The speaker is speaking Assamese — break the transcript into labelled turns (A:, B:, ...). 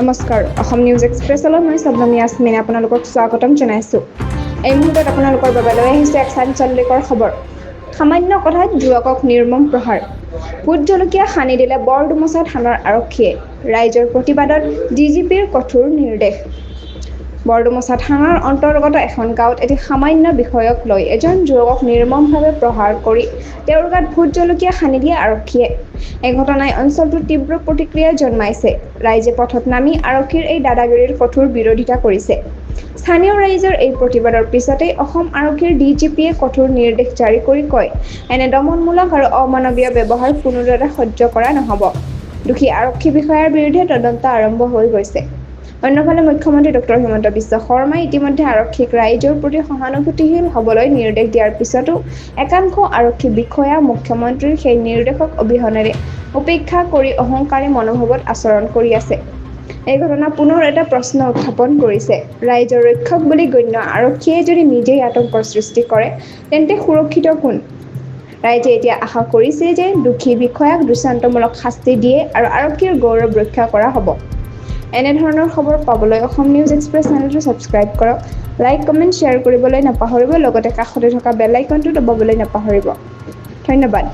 A: নমস্কাৰ অসম নিউজ এক্সপ্ৰেছলৈ মই শবনম ইয়াসমিন আপোনালোকক স্বাগতম জনাইছোঁ। এই মুহূৰ্তত আপোনালোকৰ বাবে লৈ আহিছে এক চাঞ্চল্যকৰ খবৰ। সামান্য কথাত যুৱকক নিৰ্মম প্ৰহাৰ। ভোট জলকীয়া সানি দিলে বৰডুমচা থানাৰ আৰক্ষীয়ে। ৰাইজৰ প্ৰতিবাদত ডিজিপিৰ কঠোৰ নিৰ্দেশ। বৰডুমচা থানাৰ অন্তৰ্গত এখন গাঁৱত এটি সামান্য বিষয়ক লৈ এজন যুৱকক নিৰ্মমভাৱে প্ৰহাৰ কৰি তেওঁৰ গাত ভোট জলকীয়া সানি দিয়ে আৰক্ষীয়ে। এই ঘটনাই অঞ্চলটোত তীব্ৰ প্ৰতিক্ৰিয়া জন্মাইছে। ৰাইজে পথত নামি আৰক্ষীৰ এই দাদাগিৰিৰ কঠোৰ বিৰোধিতা কৰিছে। স্থানীয় ৰাইজৰ এই প্ৰতিবাদৰ পিছতেই অসম আৰক্ষীৰ ডিজিপিয়ে কঠোৰ নিৰ্দেশ জাৰি কৰি কয়, এনে দমনমূলক আৰু অমানৱীয় ব্যৱহাৰ কোনোদৰে সহ্য কৰা নহ'ব। দোষী আৰক্ষী বিষয়াৰ বিৰুদ্ধে তদন্ত আৰম্ভ হৈ গৈছে। অন্যফালে মুখ্যমন্ত্ৰী ডক্টৰ হিমন্ত বিশ্ব শৰ্মাই ইতিমধ্যে আৰক্ষীক ৰাইজৰ প্ৰতি সহানুভূতিশীল হ'বলৈ নিৰ্দেশ দিয়াৰ পিছতো একাংশ আৰক্ষী বিষয়া মুখ্যমন্ত্ৰীৰ সেই নিৰ্দেশক অবিহনেৰে উপেক্ষা কৰি অহংকাৰী মনোভাৱত আচৰণ কৰি আছে। এই ঘটনা পুনৰ এটা প্ৰশ্ন উত্থাপন কৰিছে। ৰাইজৰ ৰক্ষক বুলি গণ্য আৰক্ষীয়ে যদি নিজেই আতংকৰ সৃষ্টি কৰে, তেন্তে সুৰক্ষিত কোন? ৰাইজে এতিয়া আশা কৰিছে যে দোষী বিষয়াক দৃষ্টান্তমূলক শাস্তি দিয়ে আৰু আৰক্ষীৰ গৌৰৱ ৰক্ষা কৰা হ'ব। এনেধৰণৰ খবৰ পাবলৈ অসম নিউজ এক্সপ্ৰেছ চেনেলটো ছাবস্ক্ৰাইব কৰক, লাইক, কমেণ্ট, শ্বেয়াৰ কৰিবলৈ নাপাহৰিব, লগতে কাষতে থকা বেল আইকনটো দবাবলৈ নাপাহৰিব। ধন্যবাদ।